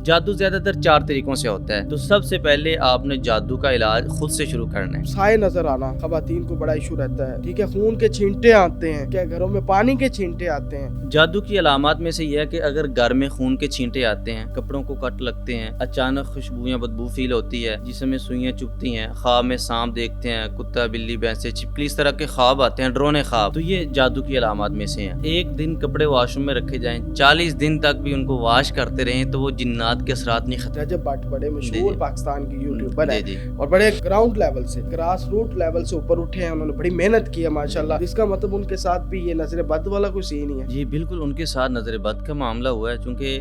جادو زیادہ تر 4 طریقوں سے ہوتا ہے. تو سب سے پہلے آپ نے جادو کا علاج خود سے شروع کرنا ہے. سائے نظر آنا خواتین کو بڑا ایشو رہتا ہے. ٹھیک ہے, خون کے چھینٹے آتے ہیں, کیا گھروں میں پانی کے چھینٹے آتے ہیں. جادو کی علامات میں سے یہ ہے کہ اگر گھر میں خون کے چھینٹے آتے ہیں, کپڑوں کو کٹ لگتے ہیں, اچانک خوشبو یا بدبو فیل ہوتی ہے, جسم میں سوئیاں چبھتی ہیں, خواب میں سانپ دیکھتے ہیں, کتا بلی بھینسیں چھپکلی اس طرح کے خواب آتے ہیں, ڈرونے خواب, تو یہ جادو کی علامات میں سے ہیں. ایک دن کپڑے واش روم میں رکھے جائیں, 40 دن تک بھی ان کو واش کرتے رہیں تو وہ جنات کے اثرات نہیں ختم. رجب بٹ بڑے مشہور پاکستان کی یوٹیوبر ہیں جی. اور بڑے گراؤنڈ لیول سے, گراس روٹ لیول سے اوپر اٹھے ہیں. انہوں نے بڑی محنت کی ہے ماشاءاللہ. اس کا مطلب ان کے ساتھ بھی یہ نظر بد والا کوئی سین نہیں ہے. جی بالکل, ان کے ساتھ نظر بد کا معاملہ ہوا ہے. چونکہ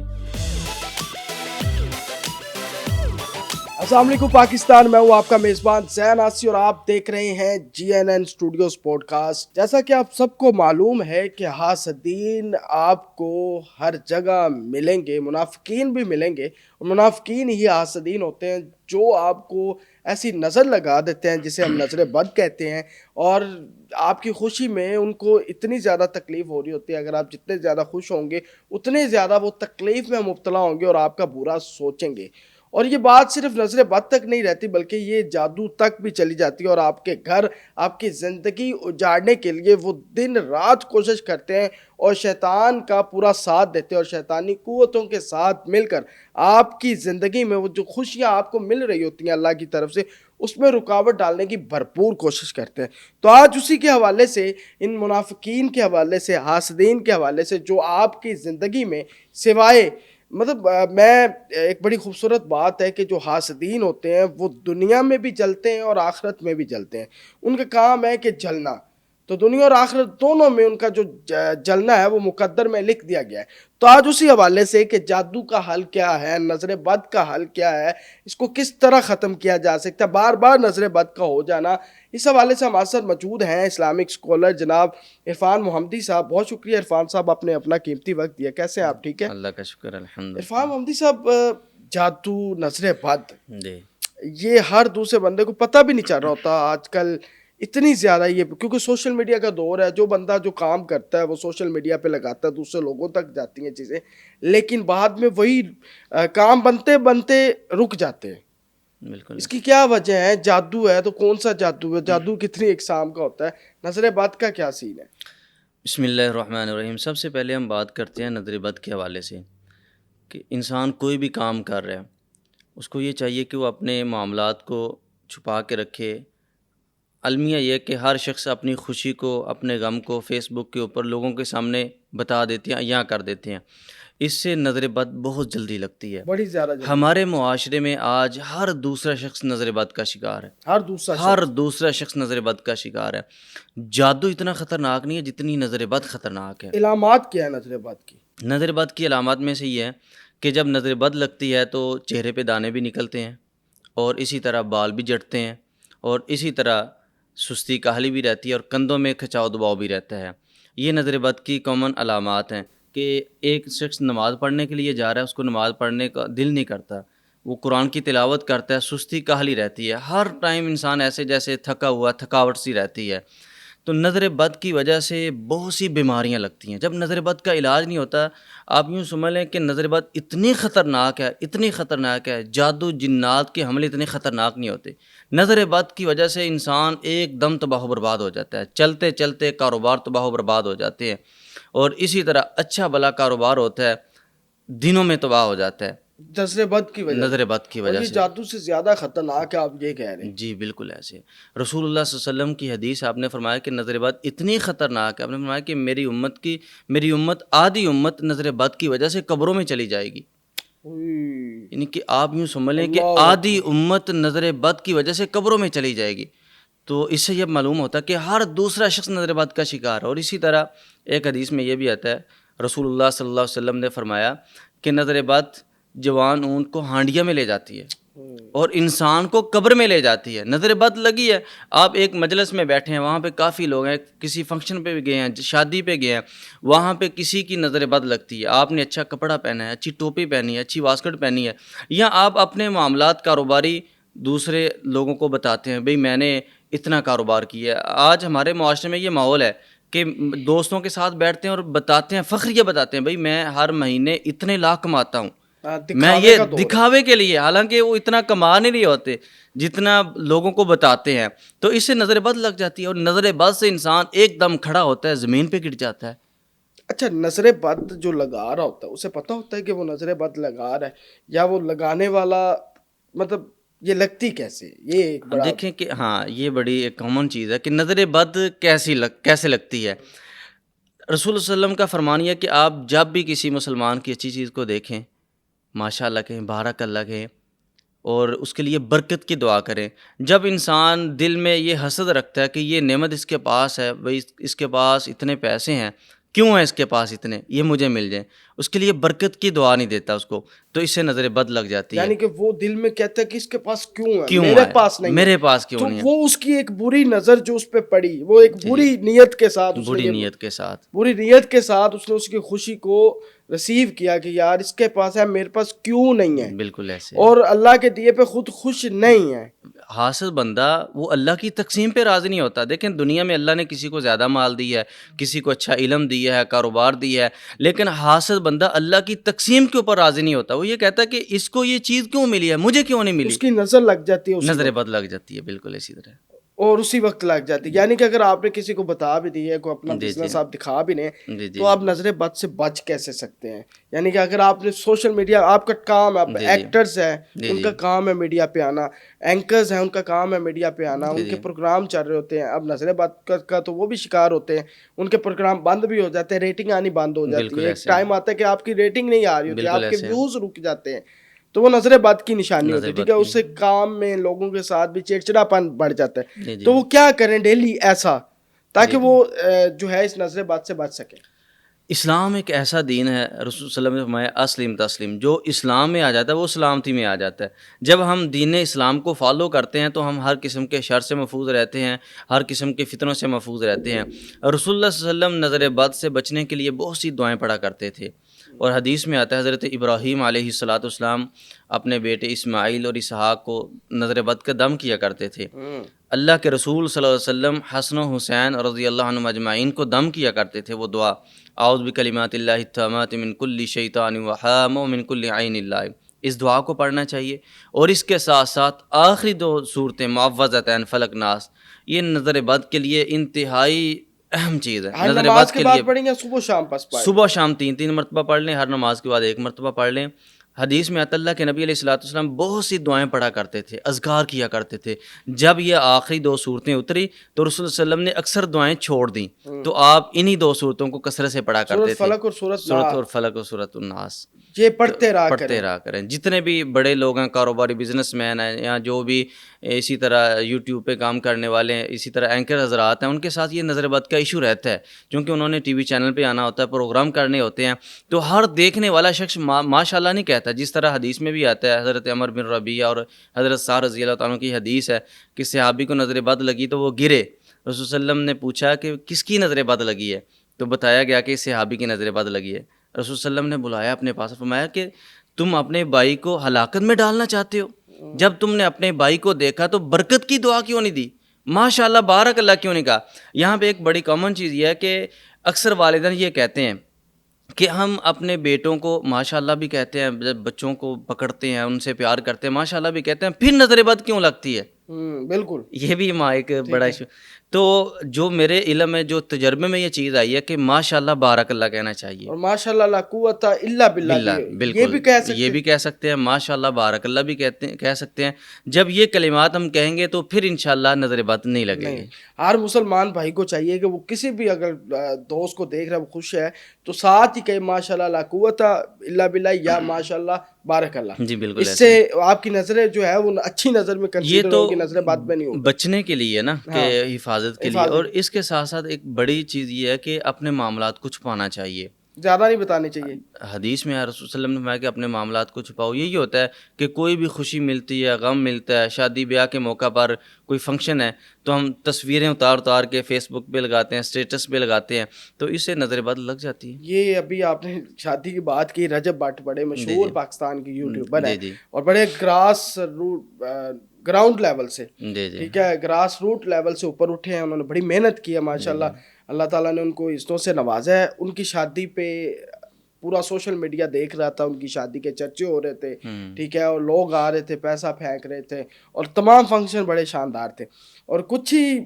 السلام علیکم پاکستان, میں ہوں آپ کا میزبان زین آسی اور آپ دیکھ رہے ہیں GNN اسٹوڈیوز پوڈ کاسٹ. جیسا کہ آپ سب کو معلوم ہے کہ حاسدین آپ کو ہر جگہ ملیں گے, منافقین بھی ملیں گے, اور منافقین ہی حاسدین ہوتے ہیں جو آپ کو ایسی نظر لگا دیتے ہیں جسے ہم نظر بد کہتے ہیں, اور آپ کی خوشی میں ان کو اتنی زیادہ تکلیف ہو رہی ہوتی ہے. اگر آپ جتنے زیادہ خوش ہوں گے اتنے زیادہ وہ تکلیف میں مبتلا ہوں گے اور آپ کا برا سوچیں گے. اور یہ بات صرف نظر بد تک نہیں رہتی بلکہ یہ جادو تک بھی چلی جاتی ہے, اور آپ کے گھر, آپ کی زندگی اجاڑنے کے لیے وہ دن رات کوشش کرتے ہیں اور شیطان کا پورا ساتھ دیتے ہیں, اور شیطانی قوتوں کے ساتھ مل کر آپ کی زندگی میں وہ جو خوشیاں آپ کو مل رہی ہوتی ہیں اللہ کی طرف سے, اس میں رکاوٹ ڈالنے کی بھرپور کوشش کرتے ہیں. تو آج اسی کے حوالے سے, ان منافقین کے حوالے سے, حاسدین کے حوالے سے جو آپ کی زندگی میں سوائے میں ایک بڑی خوبصورت بات ہے کہ جو حاسدین ہوتے ہیں وہ دنیا میں بھی جلتے ہیں اور آخرت میں بھی جلتے ہیں. ان کا کام ہے کہ جلنا, تو دنیا اور آخرت دونوں میں ان کا جو جلنا ہے وہ مقدر میں لکھ دیا گیا ہے. تو آج اسی حوالے سے کہ جادو کا حل کیا ہے, نظر بد کا حل کیا ہے, اس کو کس طرح ختم کیا جا سکتا ہے, بار بار نظر بد کا ہو جانا, اس حوالے سے ہمارے ساتھ موجود ہیں اسلامک اسکالر جناب عرفان محمدی صاحب. بہت شکریہ عرفان صاحب, آپ نے اپنا قیمتی وقت دیا. کیسے ہیں آپ؟ ٹھیک ہے, اللہ کا شکر الحمد. عرفان محمدی صاحب, جادو, نظر بد, جی یہ ہر دوسرے بندے کو پتہ بھی نہیں چل رہا ہوتا آج کل اتنی زیادہ, یہ کیونکہ سوشل میڈیا کا دور ہے. جو بندہ جو کام کرتا ہے وہ سوشل میڈیا پہ لگاتا ہے, دوسرے لوگوں تک جاتی ہیں چیزیں, لیکن بعد میں وہی کام بنتے بنتے رک جاتے ہیں. بالکل. اس کی کیا وجہ ہے؟ جادو ہے تو کون سا جادو ہے؟ جادو کتنی اقسام کا ہوتا ہے؟ نظر بد کا کیا سین ہے؟ بسم اللہ الرحمن الرحیم. سب سے پہلے ہم بات کرتے ہیں نظر بد کے حوالے سے کہ انسان کوئی بھی کام کر رہا ہے اس کو یہ چاہیے کہ وہ اپنے معاملات کو چھپا کے رکھے. المیہ یہ کہ ہر شخص اپنی خوشی کو, اپنے غم کو فیس بک کے اوپر لوگوں کے سامنے بتا دیتے ہیں یا کر دیتے ہیں. اس سے نظر بد بہت جلدی لگتی ہے. بڑی زیادہ جلدی. ہمارے معاشرے میں آج ہر دوسرا شخص نظر بد کا شکار ہے. ہر دوسرا شخص نظر بد کا شکار ہے. جادو اتنا خطرناک نہیں ہے جتنی نظر بد خطرناک ہے. علامات کیا ہے نظر بد کی؟ نظر بد کی علامات میں سے یہ ہے کہ جب نظر بد لگتی ہے تو چہرے پہ دانے بھی نکلتے ہیں, اور اسی طرح بال بھی جھڑتے ہیں, اور اسی طرح سستی کاہلی بھی رہتی ہے, اور کندھوں میں کھچاؤ دباؤ بھی رہتا ہے. یہ نظر بد کی کامن علامات ہیں کہ ایک شخص نماز پڑھنے کے لیے جا رہا ہے, اس کو نماز پڑھنے کا دل نہیں کرتا, وہ قرآن کی تلاوت کرتا ہے, سستی کاہلی رہتی ہے, ہر ٹائم انسان ایسے جیسے تھکا ہوا, تھکاوٹ سی رہتی ہے. تو نظر بد کی وجہ سے بہت سی بیماریاں لگتی ہیں. جب نظر بد کا علاج نہیں ہوتا, آپ یوں سمجھ لیں کہ نظر بد اتنی خطرناک ہے, اتنی خطرناک ہے, جادو جنات کے حملے اتنے خطرناک نہیں ہوتے. نظر بد کی وجہ سے انسان ایک دم تباہ و برباد ہو جاتا ہے, چلتے چلتے کاروبار تباہ و برباد ہو جاتے ہیں, اور اسی طرح اچھا بھلا کاروبار ہوتا ہے دنوں میں تباہ ہو جاتا ہے نظر بد کی وجہ. نظر بد کی وجہ سے جادو سے زیادہ خطرناک ہے, آپ یہ کہہ رہے ہیں؟ جی بالکل ایسے. رسول اللہ صلی اللہ علیہ وسلم کی حدیث آپ نے فرمایا کہ نظر بد اتنی خطرناک ہے, آپ نے فرمایا کہ میری امت آدھی امت نظر بد کی وجہ سے قبروں میں چلی جائے گی. یعنی کہ آپ یوں سمجھ لیں کہ آدھی امت نظر بد کی وجہ سے قبروں میں چلی جائے گی. تو اس سے یہ معلوم ہوتا ہے کہ ہر دوسرا شخص نظر بد کا شکار ہے. اور اسی طرح ایک حدیث میں یہ بھی آتا ہے, رسول اللہ صلی اللہ علیہ وسلم نے فرمایا کہ نظر بد جوان اونٹ کو ہانڈیا میں لے جاتی ہے اور انسان کو قبر میں لے جاتی ہے. نظر بد لگی ہے, آپ ایک مجلس میں بیٹھے ہیں, وہاں پہ کافی لوگ ہیں, کسی فنکشن پہ بھی گئے ہیں, شادی پہ گئے ہیں, وہاں پہ کسی کی نظر بد لگتی ہے. آپ نے اچھا کپڑا پہنا ہے, اچھی ٹوپی پہنی ہے, اچھی واسکٹ پہنی ہے, یا آپ اپنے معاملات کاروباری دوسرے لوگوں کو بتاتے ہیں بھئی میں نے اتنا کاروبار کیا ہے. آج ہمارے معاشرے میں یہ ماحول ہے کہ دوستوں کے ساتھ بیٹھتے ہیں اور بتاتے ہیں, فخریہ بتاتے ہیں بھئی میں ہر مہینے اتنے لاکھ کماتا ہوں. میں یہ دکھاوے کے لیے، حالانکہ وہ اتنا کما نہیں ہوتے جتنا لوگوں کو بتاتے ہیں، تو اس سے نظر بد لگ جاتی ہے، اور نظر بد سے انسان ایک دم کھڑا ہوتا ہے، زمین پہ گر جاتا ہے۔ اچھا، نظر بد جو لگا رہا ہوتا ہے اسے پتہ ہوتا ہے کہ وہ نظر بد لگا رہا ہے، یا وہ لگانے والا مطلب یہ لگتی کیسے؟ یہ ایک بڑا دیکھیں کہ ہاں یہ بڑی ایک کامن چیز ہے کہ نظر بد کیسے لگتی ہے۔ رسول اللہ علیہ وسلم کا فرمان یہ ہے کہ آپ جب بھی کسی مسلمان کی اچھی چیز کو دیکھیں، ماشاء اللہ کہیں، بارک اللہ کہیں، اور اس کے لیے برکت کی دعا کریں۔ جب انسان دل میں یہ حسد رکھتا ہے کہ یہ نعمت اس کے پاس ہے، بھئی اس کے پاس اتنے پیسے ہیں، کیوں ہے اس کے پاس اتنے، یہ مجھے مل جائیں، اس کے لیے برکت کی دعا نہیں دیتا اس کو، تو اس سے نظر بد لگ جاتی ہے۔ یعنی کہ وہ دل میں کہتا ہے کہ اس کے پاس کیوں ہے، کیوں میرے ہے، پاس نہیں ہے، میرے پاس کیوں تو نہیں ہے، وہ اس کی ایک بری نظر جو اس پہ پڑی، وہ ایک بری نیت کے ساتھ، بری نیت کے ساتھ، بری نیت کے ساتھ اس نے اس کی خوشی کو ریسیو کیا کہ یار اس کے پاس ہے، میرے پاس کیوں نہیں ہے، بالکل ایسے۔ اور اللہ کے دیے پہ خود خوش نہیں ہے۔ حاسد بندہ وہ اللہ کی تقسیم پہ راضی نہیں ہوتا۔ دیکھیں دنیا میں اللہ نے کسی کو زیادہ مال دیا ہے، کسی کو اچھا علم دیا ہے، کاروبار دیا ہے، لیکن حاسد بندہ اللہ کی تقسیم کے اوپر راضی نہیں ہوتا۔ وہ یہ کہتا ہے کہ اس کو یہ چیز کیوں ملی ہے، مجھے کیوں نہیں ملی، اس کی نظر لگ جاتی ہے، نظر بد لگ جاتی ہے، بالکل اسی طرح۔ اور اسی وقت لگ جاتی ہے۔ یعنی کہ اگر آپ نے کسی کو بتا بھی دی ہے، کوئی اپنا جی بزنس جی آپ دکھا بھی دیں، جی جی تو آپ نظر بد سے بچ کیسے سکتے ہیں؟ یعنی کہ اگر آپ نے سوشل میڈیا، آپ کا کام ہے، آپ ایکٹرز ہیں ان کا کام ہے میڈیا پہ آنا، اینکرز ہیں ان کا کام ہے میڈیا پہ آنا، ان کے پروگرام چل رہے ہوتے ہیں، اب نظر بد کا تو وہ بھی شکار ہوتے ہیں، ان کے پروگرام بند بھی ہو جاتے ہیں، ریٹنگ آنی بند ہو جاتی ہے، ایک ٹائم آتا ہے کہ آپ کی ریٹنگ نہیں آ رہی ہوتی، آپ کے ویوز رک جاتے ہیں، تو وہ نظر بد کی نشانی ہوتی ہے، ٹھیک ہے۔ اس سے کام میں لوگوں کے ساتھ بھی چڑچڑا پن بڑھ جاتا ہے، تو وہ کیا کریں ڈیلی ایسا تاکہ وہ جو ہے اس نظر بد سے بچ سکیں؟ اسلام ایک ایسا دین ہے، رسول صلی اللہ علیہ وسلم نے فرمایا اسلم تسلیم، جو اسلام میں آ جاتا ہے وہ سلامتی میں آ جاتا ہے۔ جب ہم دین اسلام کو فالو کرتے ہیں تو ہم ہر قسم کے شر سے محفوظ رہتے ہیں، ہر قسم کے فتنوں سے محفوظ رہتے ہیں۔ رسول اللہ صلی اللہ علیہ وسلم نظر بد سے بچنے کے لیے بہت سی دعائیں پڑھا کرتے تھے، اور حدیث میں آتا ہے حضرت ابراہیم علیہ السلام اپنے بیٹے اسماعیل اور اسحاق کو نظر بد کا دم کیا کرتے تھے۔ اللہ کے رسول صلی اللہ علیہ وسلم حسن و حسین رضی اللہ عنہم اجمعین کو دم کیا کرتے تھے، وہ دعا اعوذ بکلمات اللہ التامات من کل شیطان وہام ومن کل عین اللہ، اس دعا کو پڑھنا چاہیے۔ اور اس کے ساتھ ساتھ آخری دو صورتیں معوذتین فلق ناس، یہ نظر بد کے لیے انتہائی اہم چیز ہے۔ نظر نماز بد کے کے بعد لیے پڑھیں یا صبح شام پس پڑھیں؟ صبح شام 3 مرتبہ پڑھ لیں، ہر نماز کے بعد 1 مرتبہ پڑھ لیں۔ حدیث میں اللہ کے نبی علیہ الصلوۃ والسلام بہت سی دعائیں پڑھا کرتے تھے، اذکار کیا کرتے تھے۔ جب یہ آخری 2 صورتیں اتری تو رسول صلی اللہ علیہ وسلم نے اکثر دعائیں چھوڑ دیں، تو آپ انہی 2 صورتوں کو کثرت سے پڑھا کرتے تھے، فلق اور سورۃ اور فلق اور سورۃ الناس، یہ پڑھتے رہا کریں۔ جتنے بھی بڑے لوگ ہیں، کاروباری بزنس مین ہیں، یا جو بھی اسی طرح یوٹیوب پہ کام کرنے والے ہیں، اسی طرح اینکر حضرات ہیں، ان کے ساتھ یہ نظر بد کا ایشو رہتا ہے، کیونکہ انہوں نے ٹی وی چینل پہ آنا ہوتا ہے، پروگرام کرنے ہوتے ہیں، تو ہر دیکھنے والا شخص ماشاء اللہ نہیں کہتا، جس طرح حدیث میں بھی آتا ہے، حضرت عمر بن ربیعہ اور حضرت سعد رضی اللہ تعالیٰ کی حدیث ہے کہ صحابی کو نظر بد لگی تو وہ گرے۔ رسول صلی اللہ علیہ وسلم نے پوچھا کہ کس کی نظر بد لگی ہے، تو بتایا گیا کہ صحابی کی نظر بد لگی ہے۔ رسول صلی اللہ علیہ وسلم نے بلایا اپنے پاس، فرمایا کہ تم اپنے بھائی کو ہلاکت میں ڈالنا چاہتے ہو؟ جب تم نے اپنے بھائی کو دیکھا تو برکت کی دعا کیوں نہیں دی، ماشاء اللہ بارک اللہ کیوں نہیں کہا؟ یہاں پہ ایک بڑی کامن چیز یہ ہے کہ اکثر والدین یہ کہتے ہیں کہ ہم اپنے بیٹوں کو ماشاء اللہ بھی کہتے ہیں، جب بچوں کو پکڑتے ہیں ان سے پیار کرتے ہیں ماشاء اللہ بھی کہتے ہیں، پھر نظر بد کیوں لگتی ہے؟ بالکل، یہ بھی ماں ایک بڑا ایشو۔ تو جو میرے علم میں، جو تجربے میں یہ چیز آئی ہے کہ ماشاء اللہ بارک اللہ کہنا چاہیے، اور ماشاء اللہ لا قوت الا باللہ، بالکل یہ بھی کہہ سکتے ہیں، ماشاء اللہ بارک اللہ بھی کہہ سکتے ہیں۔ جب یہ کلمات ہم کہیں گے تو پھر انشاءاللہ نظر بد نہیں لگے گی۔ ہر مسلمان بھائی کو چاہیے کہ وہ کسی بھی اگر دوست کو دیکھ رہا ہے وہ خوش ہے تو ساتھ ہی کہے ماشاء اللہ لا قوت الا باللہ یا ماشاء اللہ بارک اللہ۔ جی بالکل، اس سے آپ کی نظریں جو ہے وہ اچھی نظر میں کنسیڈر ہوگی، نظر بد میں نہیں ہوگی، بچنے کے لیے نا، کہ حفاظت کے لیے۔ اور اس کے ساتھ ساتھ ایک بڑی چیز یہ ہے کہ اپنے معاملات کو چھپانا چاہیے، زیادہ نہیں بتانے چاہیے۔ حدیث میں رسول صلی اللہ علیہ وسلم نے فرمایا کہ اپنے معاملات کو چھپاؤ۔ یہی ہوتا ہے کہ کوئی بھی خوشی ملتی ہے، غم ملتا ہے، شادی بیاہ کے موقع پر کوئی فنکشن ہے تو ہم تصویریں اتار کے فیس بک پہ لگاتے ہیں، اسٹیٹس پہ لگاتے ہیں، تو اس سے نظر بد لگ جاتی ہے۔ یہ ابھی آپ نے شادی کی بات کی، رجب بٹ بڑے مشہور پاکستان کی یوٹیوبر ہیں اور بڑے گراؤنڈ لیول سے، ٹھیک ہے، گراس روٹ لیول سے اوپر اٹھے ہیں، انہوں نے بڑی محنت کی ہے ماشاءاللہ، اللہ تعالیٰ نے ان کو عزتوں سے نوازا ہے۔ ان کی شادی پہ پورا سوشل میڈیا دیکھ رہا تھا, ان کی شادی کے چرچے ہو رہے تھے, ٹھیک ہے, اور لوگ آ رہے تھے, پیسہ پھینک رہے تھے, اور تمام فنکشن بڑے شاندار تھے. اور کچھ ہی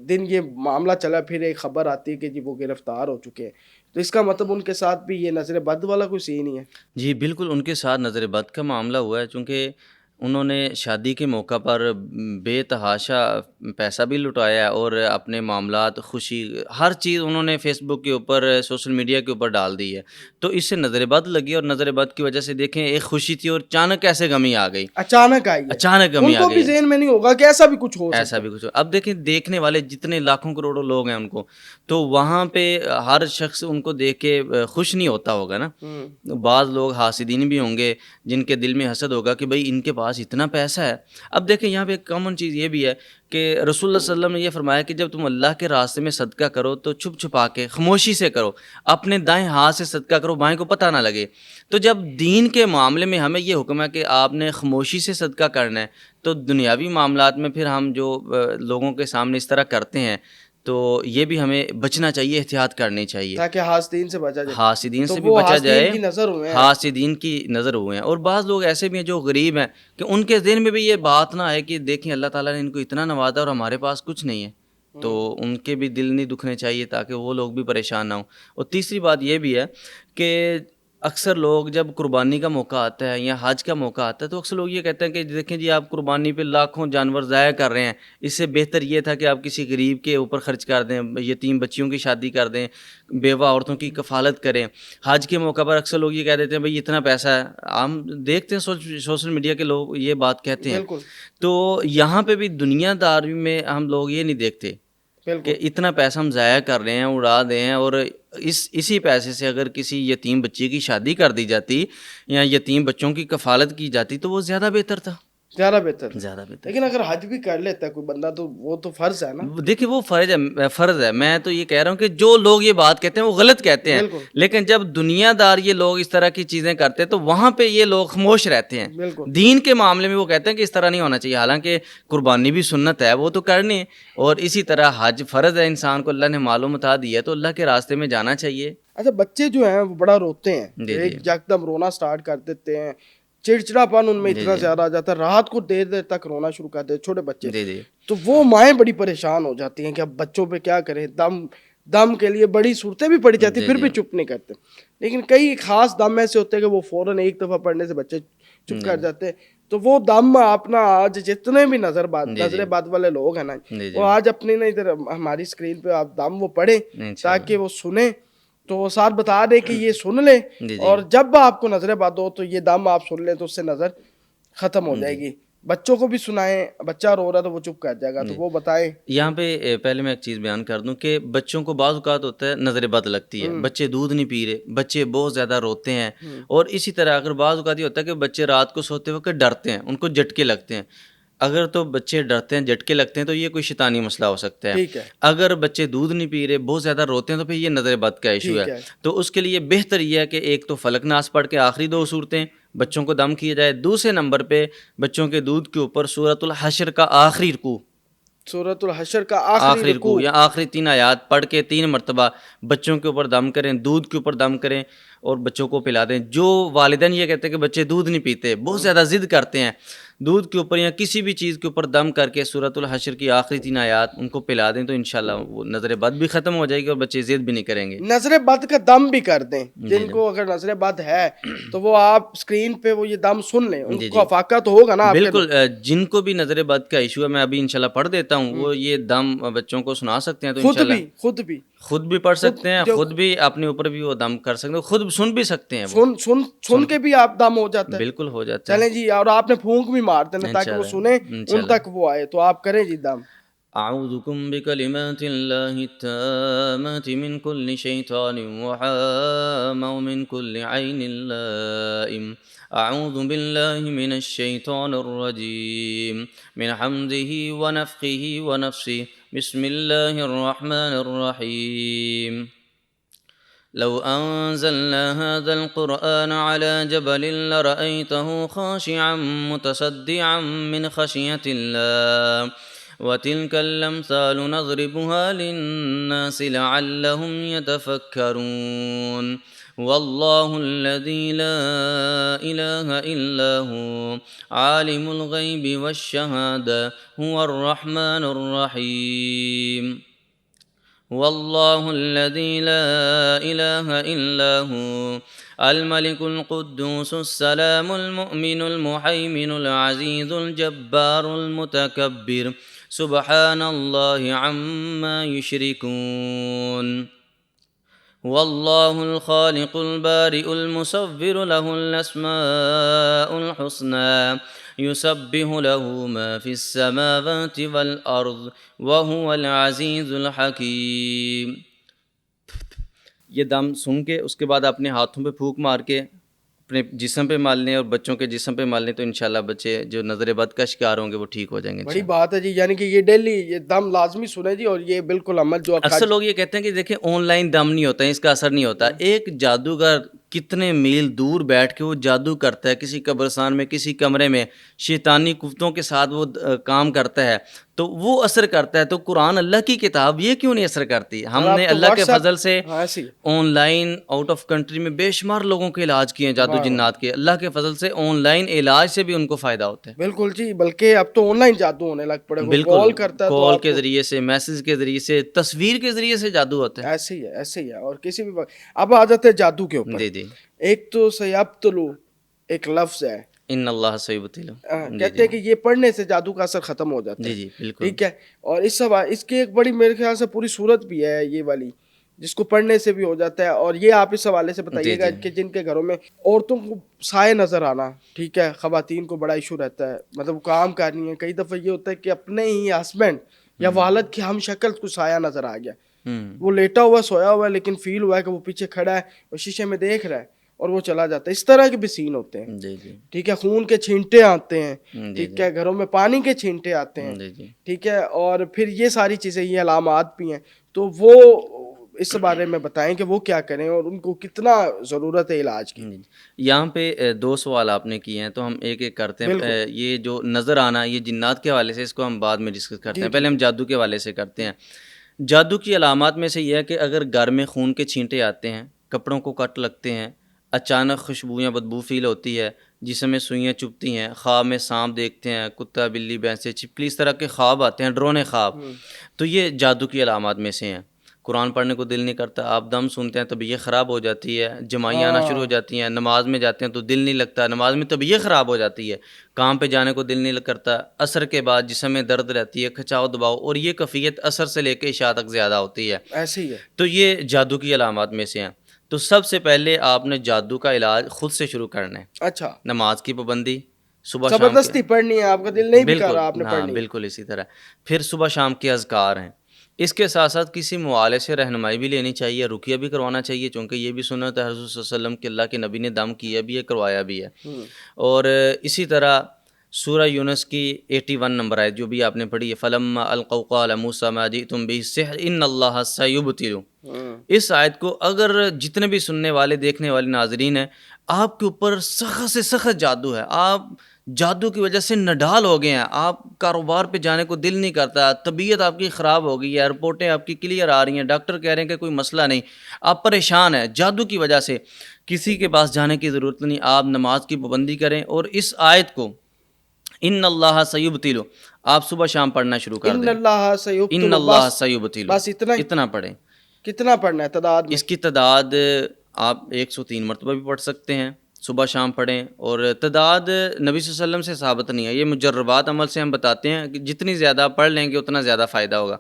دن یہ معاملہ چلا, پھر ایک خبر آتی ہے کہ جی وہ گرفتار ہو چکے ہیں. تو اس کا مطلب ان کے ساتھ بھی یہ نظر بد والا کوئی سین ہی ہے. جی بالکل, ان کے ساتھ نظر بد کا معاملہ ہوا ہے, چونکہ انہوں نے شادی کے موقع پر بے تحاشا پیسہ بھی لٹایا ہے, اور اپنے معاملات, خوشی, ہر چیز انہوں نے فیس بک کے اوپر, سوشل میڈیا کے اوپر ڈال دی ہے. تو اس سے نظر بد لگی, اور نظر بد کی وجہ سے دیکھیں ایک خوشی تھی اور اچانک ایسے غمی آ گئی, اچانک آئی ہے, اچانک غمی ان آ کو گئی بھی ہے. ذہن میں نہیں ہوگا کہ ایسا بھی کچھ ہو ایسا سکتا بھی کچھ. اب دیکھیں دیکھنے والے جتنے لاکھوں کروڑوں لوگ ہیں ان کو, تو وہاں پہ ہر شخص ان کو دیکھ کے خوش نہیں ہوتا ہوگا نا. بعض لوگ حاسدین بھی ہوں گے جن کے دل میں حسد ہوگا کہ بھئی ان کے پاس اتنا پیسہ ہے. اب دیکھیں یہاں پہ ایک کامن چیز یہ بھی ہے کہ رسول اللہ صلی اللہ علیہ وسلم نے یہ فرمایا کہ جب تم اللہ کے راستے میں صدقہ کرو تو چھپ چھپا کے, خاموشی سے کرو, اپنے دائیں ہاتھ سے صدقہ کرو, بائیں کو پتہ نہ لگے. تو جب دین کے معاملے میں ہمیں یہ حکم ہے کہ آپ نے خاموشی سے صدقہ کرنا ہے, تو دنیاوی معاملات میں پھر ہم جو لوگوں کے سامنے اس طرح کرتے ہیں تو یہ بھی ہمیں بچنا چاہیے, احتیاط کرنی چاہیے, تاکہ حاسدین سے بچا جائے. حاسدین تو سے بھی وہ بچا حاسدین جائے, کی نظر ہوئے ہیں. حاسدین کی نظر ہوئے ہیں. اور بعض لوگ ایسے بھی ہیں جو غریب ہیں کہ ان کے ذہن میں بھی یہ بات نہ آئے کہ دیکھیں اللہ تعالیٰ نے ان کو اتنا نوازا اور ہمارے پاس کچھ نہیں ہے, تو ان کے بھی دل نہیں دکھنے چاہیے تاکہ وہ لوگ بھی پریشان نہ ہوں. اور تیسری بات یہ بھی ہے کہ اکثر لوگ جب قربانی کا موقع آتا ہے یا حج کا موقع آتا ہے تو اکثر لوگ یہ کہتے ہیں کہ دیکھیں جی آپ قربانی پہ لاکھوں جانور ضائع کر رہے ہیں, اس سے بہتر یہ تھا کہ آپ کسی غریب کے اوپر خرچ کر دیں, یتیم بچیوں کی شادی کر دیں, بیوہ عورتوں کی کفالت کریں. حج کے موقع پر اکثر لوگ یہ کہہ دیتے ہیں بھئی اتنا پیسہ ہے, ہم دیکھتے ہیں سوشل میڈیا کے لوگ یہ بات کہتے ہیں. بالکل تو یہاں پہ بھی دنیا داری میں ہم لوگ یہ نہیں دیکھتے کہ اتنا پیسہ ہم ضائع کر رہے ہیں, اڑا دیں ہیں, اور اسی پیسے سے اگر کسی یتیم بچی کی شادی کر دی جاتی یا یتیم بچوں کی کفالت کی جاتی تو وہ زیادہ بہتر تھا, زیادہ بہتر. زیادہ بہتر. لیکن اگر حج بھی کر لیتا ہے کوئی بندہ تو وہ تو فرض ہے نا. دیکھیں وہ فرض ہے. میں تو یہ کہہ رہا ہوں کہ جو لوگ یہ بات کہتے ہیں وہ غلط کہتے ہیں, بالکل. لیکن جب دنیا دار یہ لوگ اس طرح کی چیزیں کرتے ہیں تو وہاں پہ یہ لوگ خاموش رہتے ہیں. بالکل. دین کے معاملے میں وہ کہتے ہیں کہ اس طرح نہیں ہونا چاہیے, حالانکہ قربانی بھی سنت ہے, وہ تو کرنی, اور اسی طرح حج فرض ہے, انسان کو اللہ نے معلوم بتا دیا ہے تو اللہ کے راستے میں جانا چاہیے. اچھا بچے جو ہیں وہ بڑا روتے ہیں, ایک یکدم رونا سٹارٹ کر دیتے ہیں, چڑچڑاپن ان میں اتنا زیادہ آ جاتا ہے, رات کو دیر دیر تک رونا شروع کر دیتے چھوٹے بچے. تو وہ مائیں بڑی پریشان ہو جاتی ہیں کہ اب بچوں پہ کیا کریں, دم کے لیے بڑی صورتیں بھی پڑی جاتی, پھر بھی چپ نہیں کرتے. لیکن کئی خاص دم ایسے ہوتے ہیں کہ وہ فوراً ایک دفعہ پڑھنے سے بچے چپ کر جاتے ہیں. تو وہ دم اپنا آج جتنے بھی نظر بات والے لوگ ہیں نا, وہ آج اپنی نا ادھر ہماری اسکرین پہ آپ دم وہ پڑھیں تاکہ وہ سنیں, تو وہ ساتھ بتا دے کہ یہ سن لیں, اور جب آپ کو نظر بد ہو تو یہ دم آپ سن لیں تو اس سے نظر ختم ہو جائے گی. بچوں کو بھی سنائیں, بچہ رو رہا تو وہ چپ کر جائے گا, تو وہ بتائیں. یہاں پہ پہلے میں ایک چیز بیان کر دوں کہ بچوں کو بعض اوقات ہوتا ہے نظر بد لگتی ہے, بچے دودھ نہیں پی رہے, بچے بہت زیادہ روتے ہیں, اور اسی طرح اگر بعض اوقات یہ ہوتا ہے کہ بچے رات کو سوتے وقت ڈرتے ہیں, ان کو جھٹکے لگتے ہیں. اگر تو بچے ڈرتے ہیں, جھٹکے لگتے ہیں تو یہ کوئی شیطانی مسئلہ ہو سکتا ہے. اگر بچے دودھ نہیں پی رہے, بہت زیادہ روتے ہیں, تو پھر یہ نظر بد کا ایشو ہے. تو اس کے لیے بہتر یہ ہے کہ ایک تو فلق ناس پڑھ کے آخری 2 صورتیں بچوں کو دم کیا جائے. دوسرے نمبر پہ بچوں کے دودھ کے اوپر سورۃ الحشر کا آخری رکوع, سورۃ الحشر کا آخری رکوع یا آخری 3 آیات پڑھ کے 3 مرتبہ بچوں کے اوپر دم کریں, دودھ کے اوپر دم کریں اور بچوں کو پلا دیں. جو والدین یہ کہتے ہیں کہ بچے دودھ نہیں پیتے, بہت زیادہ ضد کرتے ہیں, دودھ کے اوپر یا کسی بھی چیز کے اوپر دم کر کے سورۃ الحشر کی آخری 3 آیات ان کو پلا دیں تو انشاءاللہ وہ نظر بد بھی ختم ہو جائے گی اور بچے ضد بھی نہیں کریں گے. نظر بد کا دم بھی کر دیں, جن کو اگر نظر بد ہے تو وہ آپ اسکرین پہ وہ یہ دم سن لیں, ان کو افاقہ تو ہوگا نا. بالکل, جن کو بھی نظر بد کا ایشو ہے میں ابھی انشاءاللہ پڑھ دیتا ہوں, وہ یہ دم بچوں کو سنا سکتے ہیں. تو انشاءاللہ خود بھی پڑھ سکتے ہیں, خود بھی اپنے اوپر بھی وہ دم کر سکتے ہیں, خود سن بھی سکتے ہیں, سن کے بھی آپ دم ہو جاتا ہے. بالکل ہو جاتا ہے. چلیں جی, اور آپ نے پھونک بھی مار دینا تاکہ وہ سنیں, ان تک وہ آئے, تو آپ کریں جی دم. اعوذکم بکلمات اللہ التامات من کل شیطان وحام ومن کل عین لائم. اعوذ باللہ من الشیطان الرجیم من حمزہ ونفخہ ونفسہ. بسم اللہ الرحمن الرحیم. لو أنزلنا هذا القرآن على جبل لرأيته خاشعا متصدعا من خشية الله وتلك الأمثال نضربها للناس لعلهم يتفكرون. واللہ الذی لا الہ الا ہو عالم الغیب والشہادہ هو الرحمن الرحیم واللہ الذی لا الہ الا ہو الملک القدوس السلام المؤمن المحیمن العزیز الجبار المتکبر سبحان اللہ عما یشرکون واللہ الخالق البارئ المصور له الاسماء الحسنى يسبح له ما في السماوات والارض وهو العزيز الحكيم۔ یہ دم سن کے اس کے بعد اپنے ہاتھوں پہ پھونک مار کے اپنے جسم پہ مال لیں اور بچوں کے جسم پہ مال لیں تو انشاءاللہ بچے جو نظر بد کا شکار ہوں گے وہ ٹھیک ہو جائیں گے۔ بڑی بات ہے جی، یعنی کہ یہ ڈیلی یہ دم لازمی سنیں جی، اور یہ بالکل عمل جو اکثر لوگ یہ کہتے ہیں کہ دیکھیں آن لائن دم نہیں ہوتا ہے، اس کا اثر نہیں ہوتا۔ ایک جادوگر کتنے میل دور بیٹھ کے وہ جادو کرتا ہے، کسی قبرستان میں کسی کمرے میں شیطانی قوتوں کے ساتھ وہ کام کرتا ہے تو وہ اثر کرتا ہے۔ تو قرآن اللہ کی کتاب یہ کیوں نہیں اثر کرتی؟ ہم نے اللہ کے فضل سے on line out of country میں بے شمار لوگوں کے علاج کیے ہیں جادو جنات کے، اللہ کے فضل سے آن لائن علاج سے بھی ان کو فائدہ ہوتا ہے۔ بالکل جی، بلکہ اب تو آن لائن جادو ہونے لگ پڑے، بالکل کال کرتا ہے، کال کے ذریعے سے، میسج کے ذریعے سے، تصویر کے ذریعے سے جادو ہوتا ہے۔ ایسے ہی ہے، ایسے ہی ہے۔ اور کسی بھی اب آ جاتے ہیں جادو کے اوپر۔ جی جی، ایک تو سیبتلو ایک لفظ ہے، ان اللہ سیبتلو، کہتے ہیں کہ یہ پڑھنے سے جادو کا اثر ختم ہو جاتا ہے۔ جی جی بالکل، ٹھیک ہے۔ اور اس کی ایک بڑی میرے خیال سے پوری صورت بھی ہے یہ والی، جس کو پڑھنے سے بھی ہو جاتا ہے۔ اور یہ آپ اس حوالے سے بتائیے گا کہ جن کے گھروں میں عورتوں کو سائے نظر آنا، ٹھیک ہے، خواتین کو بڑا ایشو رہتا ہے، مطلب کام کرنی ہے، کئی دفعہ یہ ہوتا ہے کہ اپنے ہی ہسبینڈ یا والد کی ہم شکل کو سایہ نظر آ گیا، وہ لیٹا ہوا سویا ہوا ہے لیکن فیل ہوا ہے کہ وہ پیچھے کھڑا ہے اور شیشے میں دیکھ رہا ہے اور وہ چلا جاتا ہے۔ اس طرح کے بھی سین ہوتے ہیں، جی جی ٹھیک ہے۔ خون کے چھینٹے آتے ہیں، ٹھیک ہے، گھروں میں پانی کے چھینٹے آتے ہیں، ٹھیک ہے، اور پھر یہ ساری چیزیں، یہ علامات بھی ہیں۔ تو وہ اس بارے میں بتائیں کہ وہ کیا کریں اور ان کو کتنا ضرورت ہے علاج کی۔ یہاں پہ دو سوال آپ نے کیے ہیں تو ہم ایک ایک کرتے ہیں۔ یہ جو نظر آنا یہ جنات کے حوالے سے، اس کو ہم بعد میں ڈسکس کرتے ہیں، پہلے ہم جادو کے حوالے سے کرتے ہیں۔ جادو کی علامات میں سے یہ ہے کہ اگر گھر میں خون کے چھینٹے آتے ہیں، کپڑوں کو کٹ لگتے ہیں، اچانک خوشبو یا بدبو فیل ہوتی ہے، جسم میں سوئیاں چبھتی ہیں، خواب میں سانپ دیکھتے ہیں، کتا بلی بھینسیں چھپکلی، اس طرح کے خواب آتے ہیں، ڈرونے خواب، تو یہ جادو کی علامات میں سے ہیں۔ قرآن پڑھنے کو دل نہیں کرتا، آپ دم سنتے ہیں طبیعت خراب ہو جاتی ہے، جمائیاں آنا شروع ہو جاتی ہیں، نماز میں جاتے ہیں تو دل نہیں لگتا، نماز میں طبیعت خراب ہو جاتی ہے، کام پہ جانے کو دل نہیں کرتا، عصر کے بعد جسم میں درد رہتی ہے، کھچاؤ دباؤ، اور یہ کیفیت عصر سے لے کے عشاء تک زیادہ ہوتی ہے۔ ایسے ہی ہے، تو یہ جادو کی علامات میں سے ہیں۔ تو سب سے پہلے آپ نے جادو کا علاج خود سے شروع کرنا ہے۔ اچھا، نماز کی پابندی، صبح شام زبردستی پڑھنی ہے، آپ کا دل نہیں بھی کر رہا آپ نے پڑھنی، بالکل اسی طرح۔ پھر صبح شام کے اذکار ہیں۔ اس کے ساتھ ساتھ کسی معالج سے رہنمائی بھی لینی چاہیے، رقیہ بھی کروانا چاہیے، چونکہ یہ بھی سنت ہے حضور صلی اللہ علیہ وسلم کہ اللہ کے نبی نے دم کیا بھی ہے، کروایا بھی ہے۔ اور اسی طرح سورہ یونس کی 81 نمبر آیت جو بھی آپ نے پڑھی ہے، فَلَمَّا أَلْقَوْا قَالَ مُوسَىٰ مَا جِئْتُم بِهِ السِّحْرُ إِنَّ اللَّهَ سَيُبْطِلُ۔ اس آیت کو اگر جتنے بھی سننے والے دیکھنے والے ناظرین ہیں، آپ کے اوپر سخت سے سخت جادو ہے، آپ جادو کی وجہ سے نڈال ہو گئے ہیں، آپ کاروبار پہ جانے کو دل نہیں کرتا، طبیعت آپ کی خراب ہو گئی ہے، رپورٹیں آپ کی کلیئر آ رہی ہیں، ڈاکٹر کہہ رہے ہیں کہ کوئی مسئلہ نہیں، آپ پریشان ہیں جادو کی وجہ سے، کسی کے پاس جانے کی ضرورت نہیں، آپ نماز کی پابندی کریں اور اس آیت کو ان اللہ سیبطل آپ صبح شام پڑھنا شروع کر دیں۔ ان اللہ سیبطل، بس اتنا پڑھیں۔ کتنا پڑھنا ہے تعداد میں؟ اس کی تعداد آپ 103 مرتبہ بھی پڑھ سکتے ہیں، صبح شام پڑھیں۔ اور تعداد نبی صلی اللہ علیہ وسلم سے ثابت نہیں ہے، یہ مجربات عمل سے ہم بتاتے ہیں کہ جتنی زیادہ پڑھ لیں گے اتنا زیادہ فائدہ ہوگا۔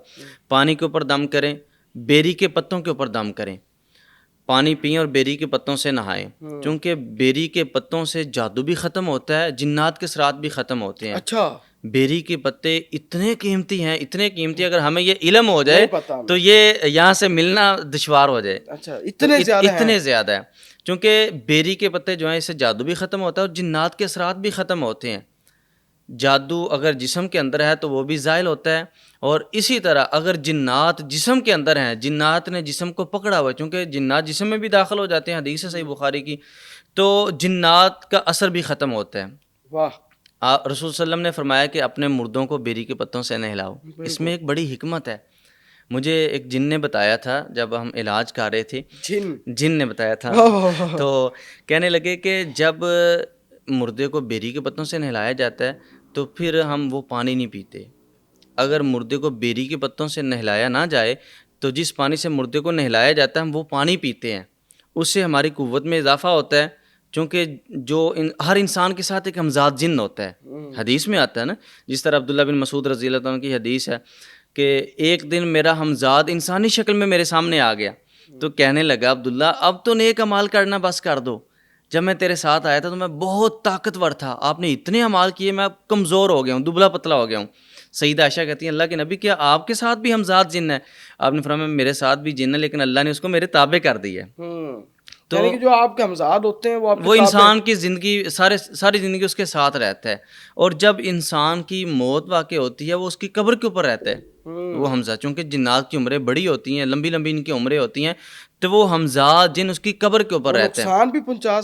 پانی کے اوپر دم کریں، بیری کے پتوں کے اوپر دم کریں، پانی پئیں اور بیری کے پتوں سے نہائیں، کیونکہ بیری کے پتوں سے جادو بھی ختم ہوتا ہے، جنات کے اثرات بھی ختم ہوتے ہیں۔ اچھا، بیری کے پتے اتنے قیمتی ہیں، اتنے قیمتی، اگر ہمیں یہ علم ہو جائے تو یہ یہاں سے ملنا دشوار ہو جائے۔ اچھا، اتنے زیادہ ہیں، کیونکہ بیری کے پتے جو ہیں اس سے جادو بھی ختم ہوتا ہے اور جنات کے اثرات بھی ختم ہوتے ہیں۔ جادو اگر جسم کے اندر ہے تو وہ بھی زائل ہوتا ہے، اور اسی طرح اگر جنات جسم کے اندر ہیں، جنات نے جسم کو پکڑا ہوا ہے، چونکہ جنات جسم میں بھی داخل ہو جاتے ہیں، حدیث ہے صحیح بخاری کی، تو جنات کا اثر بھی ختم ہوتا ہے۔ واہ، رسول صلی اللہ علیہ وسلم نے فرمایا کہ اپنے مردوں کو بیری کے پتوں سے نہلاؤ۔ اس میں ایک بڑی حکمت ہے۔ مجھے ایک جن نے بتایا تھا جب ہم علاج کر رہے تھے، جن نے بتایا تھا، تو کہنے لگے کہ جب مردے کو بیری کے پتوں سے نہلایا جاتا ہے تو پھر ہم وہ پانی نہیں پیتے. اگر مردے کو بیری کے پتوں سے نہلایا نہ جائے تو جس پانی سے مردے کو نہلایا جاتا ہے ہم وہ پانی پیتے ہیں. اس سے ہماری قوت میں اضافہ ہوتا ہے، چونکہ ہر انسان کے ساتھ ایک ہمزاد جن ہوتا ہے. حدیث میں آتا ہے نا، جس طرح عبداللہ بن مسعود رضی اللہ عنہ کی حدیث ہے کہ ایک دن میرا ہمزاد انسانی شکل میں میرے سامنے آ گیا تو کہنے لگا عبداللہ اب تو نیک اعمال کرنا بس کر دو. جب میں تیرے ساتھ آیا تھا تو میں بہت طاقتور تھا، آپ نے اتنے اعمال کیے میں اب کمزور ہو گیا ہوں، دبلا پتلا ہو گیا ہوں. سیدہ عائشہ کہتی ہیں اللہ کے نبی کیا آپ کے ساتھ بھی ہمزاد جن ہے؟ آپ نے فرمایا میرے ساتھ بھی جن ہے لیکن اللہ نے اس کو میرے تابع کر دی ہے. تو یعنی کہ جو آپ کے ہمزاد ہوتے ہیں وہ انسان کی زندگی ساری زندگی اس کے ساتھ رہتا ہے، اور جب انسان کی موت واقع ہوتی ہے وہ اس کی قبر کے اوپر رہتا ہے وہ ہمزاد. چونکہ جنات کی عمریں بڑی ہوتی ہیں، لمبی لمبی ان کی عمریں ہوتی ہیں، تو وہ ہمزاد جن اس کی قبر کے اوپر رہتا ہے. نقصان بھی پہنچا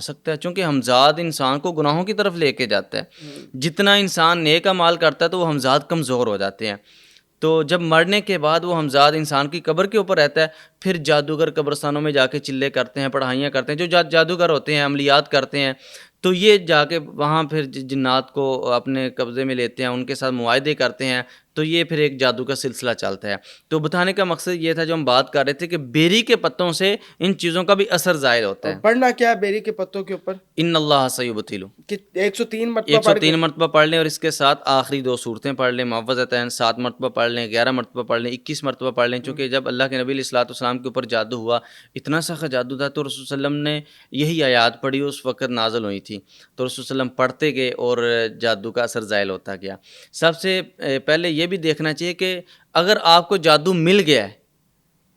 سکتا ہے چونکہ ہمزاد انسان کو گناہوں کی طرف لے کے جاتا ہے. جتنا انسان نیک اعمال کرتا ہے تو وہ ہمزاد کمزور ہو جاتے ہیں. تو جب مرنے کے بعد وہ ہمزاد انسان کی قبر کے اوپر رہتا ہے، پھر جادوگر قبرستانوں میں جا کے چلے کرتے ہیں، پڑھائیاں کرتے ہیں. جو جادوگر ہوتے ہیں، عملیات کرتے ہیں، تو یہ جا کے وہاں پھر جنات کو اپنے قبضے میں لیتے ہیں، ان کے ساتھ معاہدے کرتے ہیں، تو یہ پھر ایک جادو کا سلسلہ چلتا ہے. تو بتانے کا مقصد یہ تھا جو ہم بات کر رہے تھے کہ بیری کے پتوں سے ان چیزوں کا بھی اثر ظاہر ہوتا ہے. پڑھنا کیا ہے بیری کے پتوں کے اوپر؟ ان اللہ سیبطل، 103 مرتبہ پڑھ لیں، اور اس کے ساتھ آخری 2 صورتیں پڑھ لیں، معوذتین 7 مرتبہ پڑھ لیں، 11 مرتبہ پڑھ لیں، 21 مرتبہ پڑھ لیں. چونکہ جب اللہ کے نبی علیہ الصلوۃ والسلام کے اوپر جادو ہوا، اتنا سخت جادو تھا، تو رسول صلی اللہ علیہ وسلم نے یہی آیات پڑھی، اس وقت نازل ہوئی تھی، تو رسول صلی اللہ علیہ وسلم پڑھتے گئے اور جادو کا اثر زائل ہوتا گیا. سب سے پہلے یہ بھی دیکھنا چاہیے کہ اگر آپ کو جادو مل گیا ہے،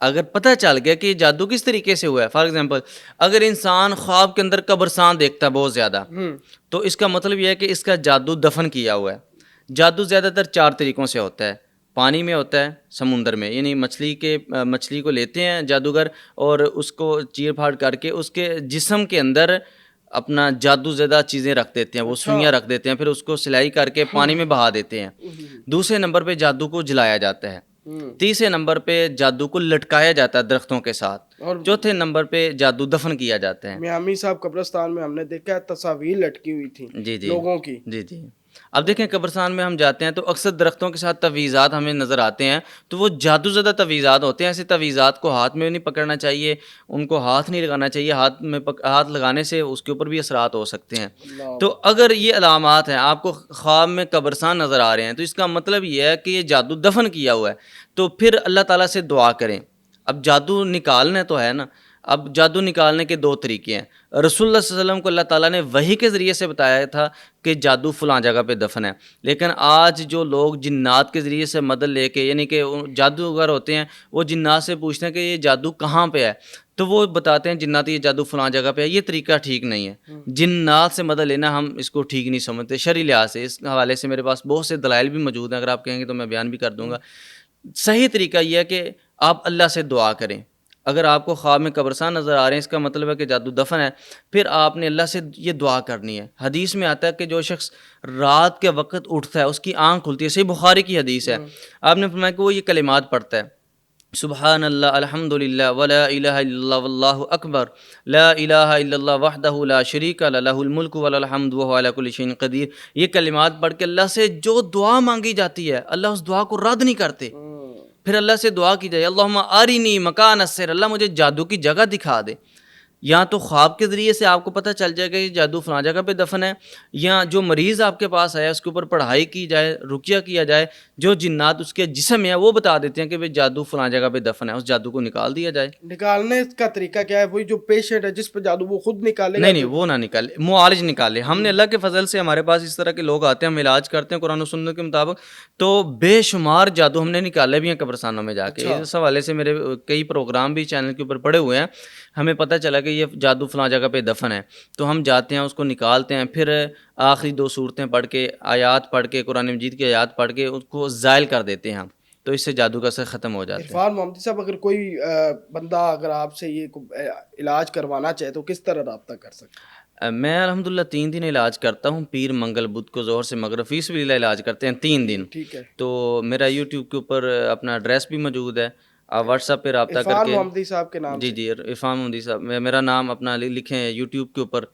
اگر پتہ چل گیا کہ یہ جادو کس طریقے سے ہوا ہے، فار ایگزامپل اگر انسان خواب کے اندر قبرستان دیکھتا ہے بہت زیادہ، تو اس کا مطلب یہ ہے کہ اس کا جادو دفن کیا ہوا ہے. جادو زیادہ تر 4 طریقوں سے ہوتا ہے. پانی میں ہوتا ہے، سمندر میں، یعنی مچھلی کو لیتے ہیں جادوگر اور اس کو چیر پھاڑ کر کے اس کے جسم کے اندر اپنا جادو زدہ چیزیں رکھ دیتے ہیں، وہ سوئیاں رکھ دیتے ہیں، پھر اس کو سلائی کر کے پانی میں بہا دیتے ہیں. دوسرے نمبر پہ جادو کو جلایا جاتا ہے. تیسرے نمبر پہ جادو کو لٹکایا جاتا ہے درختوں کے ساتھ. اور چوتھے نمبر پہ جادو دفن کیا جاتا ہے. میامی صاحب قبرستان میں ہم نے دیکھا ہے تصاویر لٹکی ہوئی تھی لوگوں کی. جی اب دیکھیں قبرستان میں ہم جاتے ہیں تو اکثر درختوں کے ساتھ تعویذات ہمیں نظر آتے ہیں، تو وہ جادو زدہ تعویذات ہوتے ہیں. ایسے تعویذات کو ہاتھ میں نہیں پکڑنا چاہیے، ان کو ہاتھ نہیں لگانا چاہیے، ہاتھ لگانے سے اس کے اوپر بھی اثرات ہو سکتے ہیں. تو اگر یہ علامات ہیں، آپ کو خواب میں قبرستان نظر آ رہے ہیں، تو اس کا مطلب یہ ہے کہ یہ جادو دفن کیا ہوا ہے. تو پھر اللہ تعالیٰ سے دعا کریں. اب جادو نکالنا تو ہے نا، اب جادو نکالنے کے 2 طریقے ہیں. رسول اللہ صلی اللہ علیہ وسلم کو اللہ تعالیٰ نے وحی کے ذریعے سے بتایا تھا کہ جادو فلاں جگہ پہ دفن ہے. لیکن آج جو لوگ جنات کے ذریعے سے مدد لے کے، یعنی کہ جادوگر ہوتے ہیں، وہ جنات سے پوچھتے ہیں کہ یہ جادو کہاں پہ ہے، تو وہ بتاتے ہیں جنات یہ جادو فلاں جگہ پہ ہے. یہ طریقہ ٹھیک نہیں ہے. جنات سے مدد لینا ہم اس کو ٹھیک نہیں سمجھتے شرعی لحاظ سے. اس حوالے سے میرے پاس بہت سے دلائل بھی موجود ہیں، اگر آپ کہیں گے تو میں بیان بھی کر دوں گا. صحیح طریقہ یہ ہے کہ آپ اللہ سے دعا کریں. اگر آپ کو خواب میں قبرستان نظر آ رہے ہیں، اس کا مطلب ہے کہ جادو دفن ہے. پھر آپ نے اللہ سے یہ دعا کرنی ہے. حدیث میں آتا ہے کہ جو شخص رات کے وقت اٹھتا ہے اس کی آنکھ کھلتی ہے. صحیح بخاری کی حدیث ہے. آپ نے فرمایا کہ وہ یہ کلمات پڑھتا ہے، سبحان اللہ الحمد للہ ولا الہ الا اللہ واللہ اکبر لا الہ الا اللہ وحدہ لا شریک لہ لہ الملک وله الحمد وهو على كل شيء قدیر. یہ کلمات پڑھ کے اللہ سے جو دعا مانگی جاتی ہے اللہ اس دعا کو رد نہیں کرتے. پھر اللہ سے دعا کی جائے اللہم آرینی مکان السحر، اللہ مجھے جادو کی جگہ دکھا دے. یا تو خواب کے ذریعے سے آپ کو پتہ چل جائے گا کہ جادو فلاں جگہ پہ دفن ہے، یا جو مریض آپ کے پاس آیا اس کے اوپر پڑھائی کی جائے، رقیہ کیا جائے، جو جنات اس کے جسم میں ہے وہ بتا دیتے ہیں کہ بھئی جادو فلاں جگہ پہ دفن ہے، اس جادو کو نکال دیا جائے. نکالنے کا طریقہ کیا ہے؟ وہی جو پیشنٹ ہے جس پہ جادو وہ خود نکالے گا؟ نہیں وہ نہ نکالے، معالج نکالے. ہم نے اللہ کے فضل سے ہمارے پاس اس طرح کے لوگ آتے ہیں، ہم علاج کرتے ہیں قرآن و سنت کے مطابق، تو بے شمار جادو ہم نے نکالے بھی ہیں قبرستانوں میں جا کے. اس حوالے سے میرے کئی پروگرام بھی چینل کے اوپر پڑے ہوئے ہیں. ہمیں پتہ چلا کہ یہ جادو فلاں جگہ پہ دفن ہے، تو ہم جاتے ہیں اس کو نکالتے ہیں، پھر آخری 2 صورتیں پڑھ کے، آیات پڑھ کے، قرآن مجید کی آیات پڑھ کے اس کو زائل کر دیتے ہیں ہم، تو اس سے جادو کا اثر ختم ہو جاتا ہے. عرفان محمدی صاحب، اگر کوئی بندہ اگر آپ سے یہ علاج کروانا چاہے تو کس طرح رابطہ کر سکتا ہے؟ میں الحمدللہ 3 دن علاج کرتا ہوں، پیر منگل بدھ کو ظہر سے مغرب فی سبیل اللہ علاج کرتے ہیں 3 دن. ٹھیک ہے. تو میرا یوٹیوب کے اوپر اپنا ایڈریس بھی موجود ہے، آپ واٹس ایپ پہ رابطہ کر عرفان کے. محمدی صاحب کے نام جی سے. جی عرفان محمدی صاحب، میرا نام اپنا لکھیں یوٹیوب کے اوپر،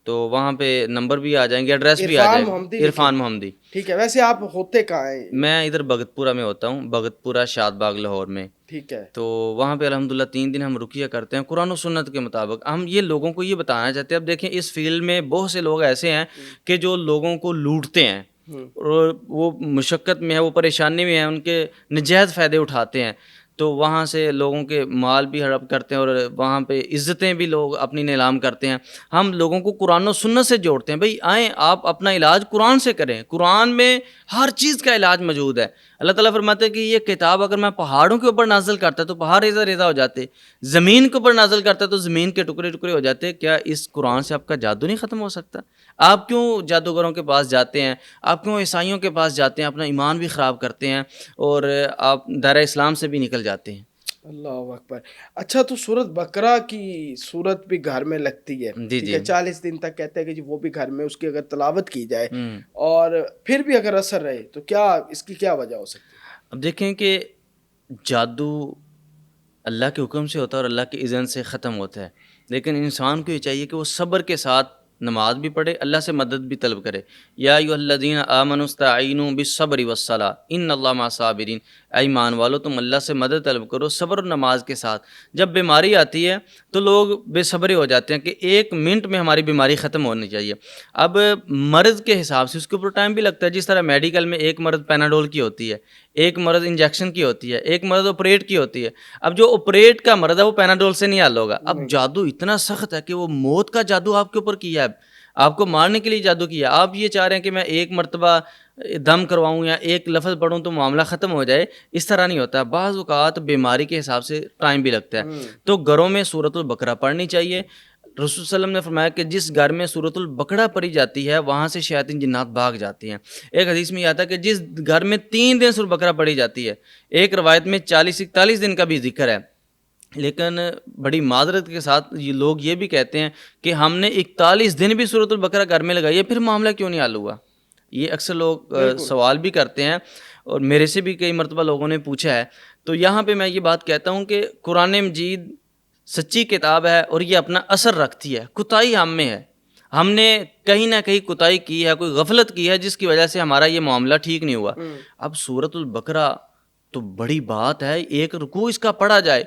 تو وہاں پہ نمبر بھی آ جائیں گے، ایڈریس بھی آ عرفان جائے گا. محمدی لکھیں. عرفان محمدی. ٹھیک ہے. ویسے آپ ہوتے کہاں ہیں؟ میں ادھر بھگت پورہ میں ہوتا ہوں، بھگت پورہ شاد باغ لاہور میں. ٹھیک ہے. تو وہاں پہ الحمدللہ 3 دن ہم رقیہ کرتے ہیں قرآن و سنت کے مطابق. ہم یہ لوگوں کو یہ بتانا چاہتے ہیں، اب دیکھیں اس فیلڈ میں بہت سے لوگ ایسے ہیں کہ جو لوگوں کو لوٹتے ہیں، اور وہ مشقت میں ہے، وہ پریشانی میں ہے، ان کے نجائز فائدے اٹھاتے ہیں. تو وہاں سے لوگوں کے مال بھی ہڑپ کرتے ہیں، اور وہاں پہ عزتیں بھی لوگ اپنی نیلام کرتے ہیں. ہم لوگوں کو قرآن و سنت سے جوڑتے ہیں، بھئی آئیں آپ اپنا علاج قرآن سے کریں. قرآن میں ہر چیز کا علاج موجود ہے. اللہ تعالیٰ فرماتے ہیں کہ یہ کتاب اگر میں پہاڑوں کے اوپر نازل کرتا تو پہاڑ ریزہ ریزہ ہو جاتے، زمین کے اوپر نازل کرتا تو زمین کے ٹکڑے ٹکڑے ہو جاتے. کیا اس قرآن سے آپ کا جادو نہیں ختم ہو سکتا؟ آپ کیوں جادوگروں کے پاس جاتے ہیں؟ آپ کیوں عیسائیوں کے پاس جاتے ہیں؟ اپنا ایمان بھی خراب کرتے ہیں، اور آپ دائرہ اسلام سے بھی نکل جاتے ہیں. اللہ اکبر. اچھا، تو سورت بقرہ کی سورت بھی گھر میں لگتی ہے. جی ٹھیک جی. ہے. 40 دن تک کہتے ہیں کہ جی وہ بھی گھر میں اس کی اگر تلاوت کی جائے ہوں. اور پھر بھی اگر اثر رہے تو کیا اس کی کیا وجہ ہو سکتی ہے؟ اب دیکھیں کہ جادو اللہ کے حکم سے ہوتا ہے اور اللہ کے اذن سے ختم ہوتا ہے، لیکن انسان کو یہ چاہیے کہ وہ صبر کے ساتھ نماز بھی پڑھے، اللہ سے مدد بھی طلب کرے. یا ایھا الذین آمنوا استعینوا بالصبر والصلاۃ ان اللہ مع الصابرین. اے ایمان والو تم اللہ سے مدد طلب کرو صبر اور نماز کے ساتھ. جب بیماری آتی ہے تو لوگ بے صبرے ہو جاتے ہیں کہ 1 منٹ میں ہماری بیماری ختم ہونی چاہیے. اب مرض کے حساب سے اس کے اوپر ٹائم بھی لگتا ہے. جس طرح میڈیکل میں ایک مرض پیناڈول کی ہوتی ہے، ایک مرض انجیکشن کی ہوتی ہے، ایک مرض آپریٹ کی ہوتی ہے. اب جو آپریٹ کا مرض ہے وہ پیناڈول سے نہیں حل ہوگا. اب جادو اتنا سخت ہے کہ وہ موت کا جادو آپ کے اوپر کیا ہے، آپ کو مارنے کے لیے جادو کیا. آپ یہ چاہ رہے ہیں کہ میں 1 مرتبہ دم کرواؤں یا 1 لفظ پڑھوں تو معاملہ ختم ہو جائے. اس طرح نہیں ہوتا. بعض اوقات بیماری کے حساب سے ٹائم بھی لگتا ہے. تو گھروں میں سورۃ البقرہ پڑھنی چاہیے. رسول صلی اللہ علیہ وسلم نے فرمایا کہ جس گھر میں سورۃ البقرہ پڑھی جاتی ہے وہاں سے شیاطین جنات بھاگ جاتی ہیں. ایک حدیث میں یہ آتا ہے کہ جس گھر میں 3 دن سورۃ البقرہ پڑھی جاتی ہے، ایک روایت میں 40-41 دن کا بھی ذکر ہے. لیکن بڑی معذرت کے ساتھ یہ لوگ یہ بھی کہتے ہیں کہ ہم نے 41 دن بھی سورۃ البقرہ گھر میں لگائی ہے، پھر معاملہ کیوں نہیں حل ہوا؟ یہ اکثر لوگ سوال بھی کرتے ہیں، اور میرے سے بھی کئی مرتبہ لوگوں نے پوچھا ہے. تو یہاں پہ میں یہ بات کہتا ہوں کہ قرآن مجید سچی کتاب ہے اور یہ اپنا اثر رکھتی ہے. کوتاہی ہم میں ہے، ہم نے کہیں نہ کہیں کوتاہی کی ہے، کوئی غفلت کی ہے جس کی وجہ سے ہمارا یہ معاملہ ٹھیک نہیں ہوا. اب سورۃ البقرہ تو بڑی بات ہے، 1 رکوع اس کا پڑھا جائے،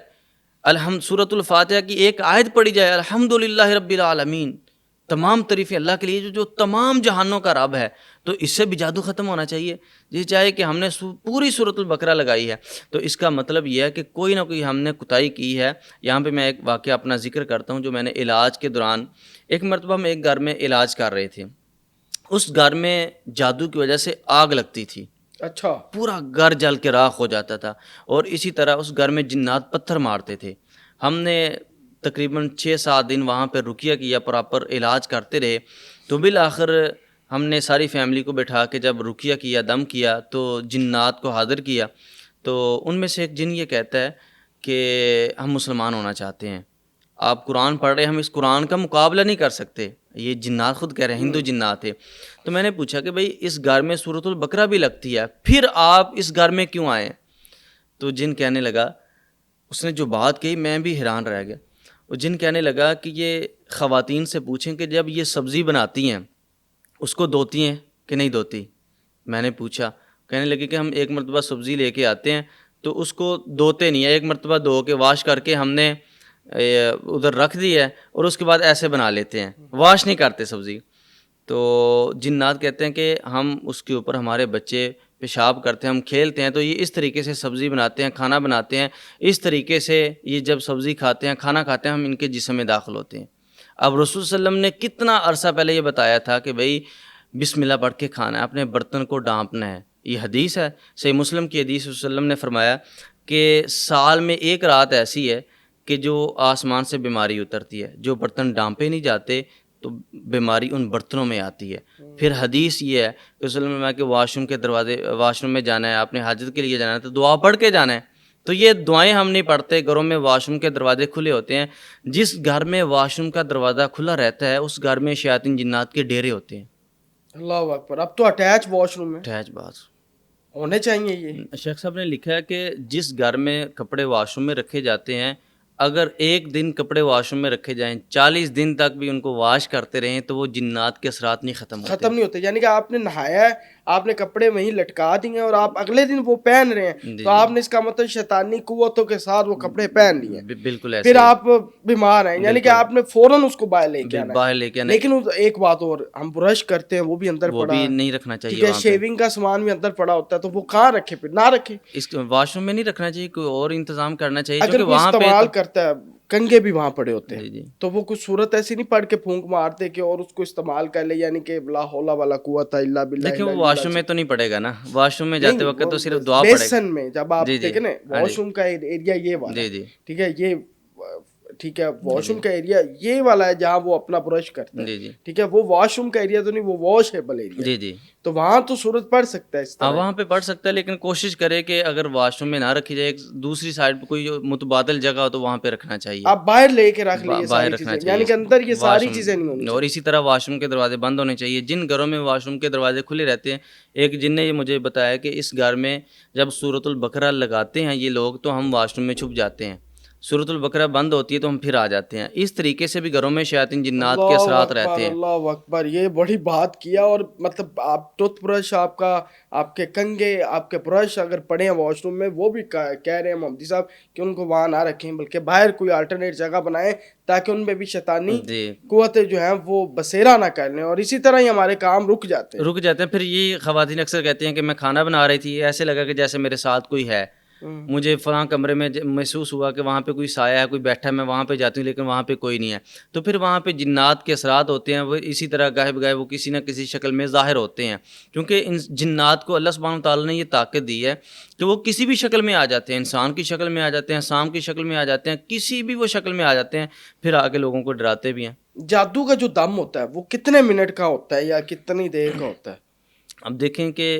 سورۃ الفاتحہ کی 1 آیت پڑھی جائے، الحمدللہ رب العالمین، تمام تعریفیں اللہ کے لیے جو تمام جہانوں کا رب ہے. تو اس سے بھی جادو ختم ہونا چاہیے. یہ چاہے کہ ہم نے پوری سورۃ البقرہ لگائی ہے تو اس کا مطلب یہ ہے کہ کوئی نہ کوئی ہم نے کوتاہی کی ہے. یہاں پہ میں ایک واقعہ اپنا ذکر کرتا ہوں جو میں نے علاج کے دوران، ایک مرتبہ ہم ایک گھر میں علاج کر رہے تھے. اس گھر میں جادو کی وجہ سے آگ لگتی تھی. اچھا. پورا گھر جل کے راکھ ہو جاتا تھا، اور اسی طرح اس گھر میں جنات پتھر مارتے تھے. ہم نے تقریباً 6-7 دن وہاں پہ رقیہ کیا، پراپر علاج کرتے رہے. تو بالآخر ہم نے ساری فیملی کو بٹھا کے جب رقیہ کیا، دم کیا، تو جنات کو حاضر کیا. تو ان میں سے ایک جن یہ کہتا ہے کہ ہم مسلمان ہونا چاہتے ہیں، آپ قرآن پڑھ رہے ہیں، ہم اس قرآن کا مقابلہ نہیں کر سکتے. یہ جنات خود کہہ رہے ہیں، ہندو جنات تھے. تو میں نے پوچھا کہ بھئی اس گھر میں سورۃ البقرہ بھی لگتی ہے، پھر آپ اس گھر میں کیوں آئے؟ تو جن کہنے لگا، اس نے جو بات کہی میں بھی حیران رہ گیا. وہ جن کہنے لگا کہ یہ خواتین سے پوچھیں کہ جب یہ سبزی بناتی ہیں اس کو دھوتی ہیں کہ نہیں دھوتی. میں نے پوچھا، کہنے لگے کہ ہم 1 مرتبہ سبزی لے کے آتے ہیں تو اس کو دھوتے نہیں ہیں، 1 مرتبہ دھو کے واش کر کے ہم نے ادھر رکھ دی ہے، اور اس کے بعد ایسے بنا لیتے ہیں، واش نہیں کرتے سبزی. تو جنات کہتے ہیں کہ ہم اس کے اوپر ہمارے بچے پیشاب کرتے ہیں، ہم کھیلتے ہیں، تو یہ اس طریقے سے سبزی بناتے ہیں، کھانا بناتے ہیں، اس طریقے سے یہ جب سبزی کھاتے ہیں، کھانا کھاتے ہیں، ہم ان کے جسم میں داخل ہوتے ہیں. اب رسول صلی اللہ علیہ وسلم نے کتنا عرصہ پہلے یہ بتایا تھا کہ بھئی بسم اللہ پڑھ کے کھانا ہے، اپنے برتن کو ڈانپنا ہے. یہ حدیث ہے، صحیح مسلم کی حدیث. رسول صلی اللہ علیہ وسلم نے فرمایا کہ سال میں 1 رات ایسی ہے کہ جو آسمان سے بیماری اترتی ہے، جو برتن ڈانپے نہیں جاتے تو بیماری ان برتنوں میں آتی ہے. پھر حدیث یہ ہے کہ رسول اللہ نے فرمایا کہ واش روم کے دروازے، واش روم میں جانا ہے، آپ نے حاجت کے لیے جانا ہے تو دعا پڑھ کے جانا ہے. تو یہ دعائیں ہم نہیں پڑھتے گھروں میں واش روم کے دروازے کھلے ہوتے ہیں. جس گھر میں واش روم کا دروازہ کھلا رہتا ہے اس گھر میں شیاطین جنات کے ڈیرے ہوتے ہیں. اللہ اکبر. اب تو اٹیچ واش روم ہے, اٹیچ باز ہونے چاہیے یہ. شیخ صاحب نے لکھا ہے کہ جس گھر میں کپڑے واش روم میں رکھے جاتے ہیں اگر ایک دن کپڑے واش روم میں رکھے جائیں 40 دن تک بھی ان کو واش کرتے رہیں تو وہ جنات کے اثرات نہیں ختم نہیں ہوتے. یعنی کہ آپ نے نہایا ہے, آپ نے کپڑے وہیں لٹکا دیے اور آپ اگلے دن وہ پہن رہے ہیں, تو آپ نے اس کا مطلب شیطانی قوتوں کے ساتھ وہ کپڑے پہن لیے, بالکل ایسے پھر آپ بیمار ہیں. یعنی کہ آپ نے فوراً اس کو باہر لے کے آنا ہے. لیکن ایک بات اور, ہم برش کرتے ہیں وہ بھی اندر پڑا ہے, نہیں رکھنا چاہیے. ٹھیک ہے, شیونگ کا سامان بھی اندر پڑا ہوتا ہے, تو وہ کہاں رکھے, پھر نہ رکھے. اس واش روم میں نہیں رکھنا چاہیے, کوئی اور انتظام کرنا چاہیے. اگر کوئی استعمال کرتا ہے, کنگے بھی وہاں پڑے ہوتے ہیں, تو وہ کچھ صورت ایسی نہیں پڑھ کے پھونک مارتے کہ اور اس کو استعمال کر لے, یعنی کہ لا حول ولا قوت الا باللہ. دیکھیں وہ واش روم میں تو نہیں پڑے گا نا, واش روم میں جاتے وقت تو صرف دعا پڑے گا. بیسن میں جب آپ دیکھیں نا واش روم کا ایریا یہ والا, ٹھیک ہے, یہ ٹھیک ہے, واش روم کا ایریا یہ والا ہے جہاں وہ اپنا برش کرتا ہے, ٹھیک ہے, وہ واش روم کا ایریا تو نہیں, وہ واش-ایبل ایریا, تو وہاں تو صورت پڑ سکتا ہے اس طرح. وہاں پہ پڑ سکتا ہے, لیکن کوشش کرے کہ اگر واش روم میں نہ رکھی جائے, دوسری سائڈ پہ کوئی متبادل جگہ ہو تو وہاں پہ رکھنا چاہیے. آپ باہر لے کے رکھ لیے ساری چیزیں, یعنی کہ اندر یہ ساری چیزیں نہیں ہونی. اور اسی طرح واش روم کے دروازے بند ہونے چاہیے. جن گھروں میں واش روم کے دروازے کھلے رہتے ہیں, ایک جن نے یہ مجھے بتایا کہ اس گھر میں جب سورۃ البقرہ لگاتے ہیں یہ لوگ تو ہم واش روم میں چھپ جاتے ہیں, سورۃ البقرہ بند ہوتی ہے تو ہم پھر آ جاتے ہیں. اس طریقے سے بھی گھروں میں شیاطین جنات کے اثرات رہتے ہیں. اللہ اکبر, یہ بڑی بات کیا. اور مطلب آپ ٹوتھ برش, آپ کے کنگے, آپ کے برش اگر پڑے ہیں واش روم میں, وہ بھی کہہ رہے ہیں محمدی صاحب کہ ان کو وہاں نہ رکھیں, بلکہ باہر کوئی الٹرنیٹ جگہ بنائیں تاکہ ان میں بھی شیطانی قوتیں جو ہیں وہ بسیرا نہ کر لیں, اور اسی طرح ہی ہمارے کام رک جاتے ہیں. پھر یہ خواتین اکثر کہتے ہیں کہ میں کھانا بنا رہی تھی, ایسے لگا کہ جیسے میرے ساتھ کوئی ہے, مجھے فلاں کمرے میں محسوس ہوا کہ وہاں پہ کوئی سایہ ہے, کوئی بیٹھا ہے, میں وہاں پہ جاتی ہوں لیکن وہاں پہ کوئی نہیں ہے. تو پھر وہاں پہ جنات کے اثرات ہوتے ہیں, وہ اسی طرح گاہے بگاہے وہ کسی نہ کسی شکل میں ظاہر ہوتے ہیں, کیونکہ ان جنات کو اللہ سبحانہ وتعالیٰ نے یہ طاقت دی ہے کہ وہ کسی بھی شکل میں آ جاتے ہیں, انسان کی شکل میں آ جاتے ہیں, سانپ کی شکل میں آ جاتے ہیں, کسی بھی وہ شکل میں آ جاتے ہیں, پھر آ کے لوگوں کو ڈراتے بھی ہیں. جادو کا جو دم ہوتا ہے وہ کتنے منٹ کا ہوتا ہے یا کتنی دیر کا ہوتا ہے؟ اب دیکھیں کہ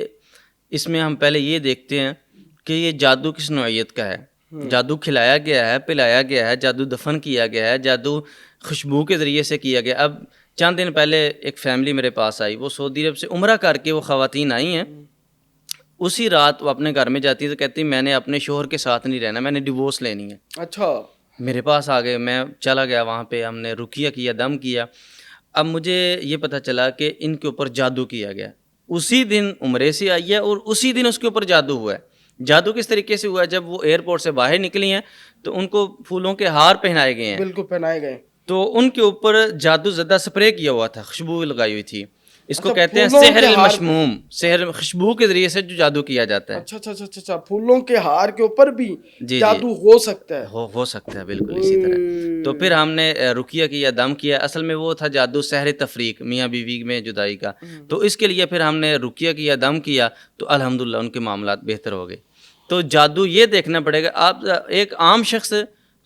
اس میں ہم پہلے یہ دیکھتے ہیں کہ یہ جادو کس نوعیت کا ہے. جادو کھلایا گیا ہے, پلایا گیا ہے, جادو دفن کیا گیا ہے, جادو خوشبو کے ذریعے سے کیا گیا. اب چند دن پہلے ایک فیملی میرے پاس آئی, وہ سعودی عرب سے عمرہ کر کے وہ خواتین آئی ہیں. اسی رات وہ اپنے گھر میں جاتی ہے تو کہتی میں نے اپنے شوہر کے ساتھ نہیں رہنا, میں نے ڈیورس لینی ہے. اچھا, میرے پاس آ گئے, میں چلا گیا وہاں پہ, ہم نے رقیہ کیا, دم کیا. اب مجھے یہ پتہ چلا کہ ان کے اوپر جادو کیا گیا. اسی دن عمرے سے آئی ہے اور اسی دن اس کے اوپر جادو ہوا ہے. جادو کس طریقے سے ہوا ہے, جب وہ ایئرپورٹ سے باہر نکلی ہیں تو ان کو پھولوں کے ہار پہنائے گئے ہیں. بالکل پہنائے گئے. تو ان کے اوپر جادو زدہ سپرے کیا ہوا تھا, خوشبو لگائی ہوئی تھی. اس کو کہتے ہیں سحر المشموم, سحر خوشبو کے ذریعے سے جو جادو کیا جاتا ہے. اچھا, پھولوں کے ہار کے اوپر بھی جادو ہو سکتا ہے. ہو سکتا ہے, بالکل اسی طرح. تو پھر ہم نے رقیہ کیا, دم کیا. اصل میں وہ تھا جادو سحر تفریق, میاں بیوی میں جدائی کا. تو اس کے لیے پھر ہم نے رقیہ کیا, دم کیا, تو الحمدللہ ان کے معاملات بہتر ہو گئے. تو جادو یہ دیکھنا پڑے گا, آپ ایک عام شخص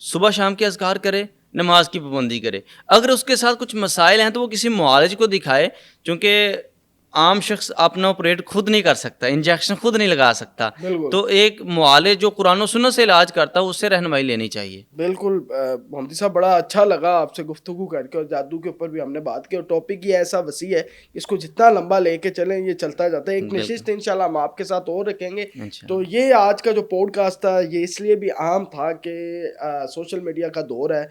صبح شام کے اذکار کرے, نماز کی پابندی کرے, اگر اس کے ساتھ کچھ مسائل ہیں تو وہ کسی معالج کو دکھائے, کیونکہ عام شخص اپنا آپریٹ خود نہیں کر سکتا, انجیکشن خود نہیں لگا سکتا. تو ایک معالج جو قرآن و سنت سے علاج کرتا ہے اس سے رہنمائی لینی چاہیے. بالکل محمدی صاحب, بڑا اچھا لگا آپ سے گفتگو کر کے, اور جادو کے اوپر بھی ہم نے بات کی, اور ٹاپک یہ ایسا وسیع ہے اس کو جتنا لمبا لے کے چلیں یہ چلتا جاتا ہے. ایک نشست انشاءاللہ ہم آپ کے ساتھ اور رکھیں گے. تو یہ آج کا جو پوڈ کاسٹ تھا یہ اس لیے بھی عام تھا کہ سوشل میڈیا کا دور ہے,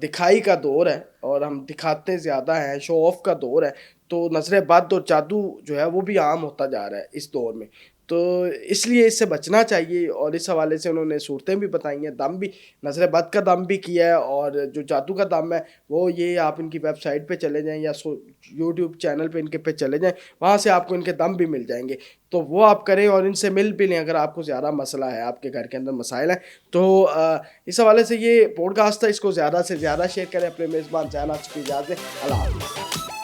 دکھائی کا دور ہے, اور ہم دکھاتے زیادہ ہیں, شو آف کا دور ہے, تو نظر بد اور جادو جو ہے وہ بھی عام ہوتا جا رہا ہے اس دور میں. تو اس لیے اس سے بچنا چاہیے, اور اس حوالے سے انہوں نے صورتیں بھی بتائی ہیں, دم بھی, نظر بد کا دم بھی کیا ہے, اور جو جادو کا دم ہے وہ یہ آپ ان کی ویب سائٹ پہ چلے جائیں یا یوٹیوب چینل پہ ان کے پہ چلے جائیں, وہاں سے آپ کو ان کے دم بھی مل جائیں گے. تو وہ آپ کریں اور ان سے مل بھی لیں اگر آپ کو زیادہ مسئلہ ہے, آپ کے گھر کے اندر مسائل ہیں. تو اس حوالے سے یہ پوڈ کاسٹ تھا, اس کو زیادہ سے زیادہ شیئر کریں. اپنے میزبان زین آج کی اجازت دیں. اللہ حافظ.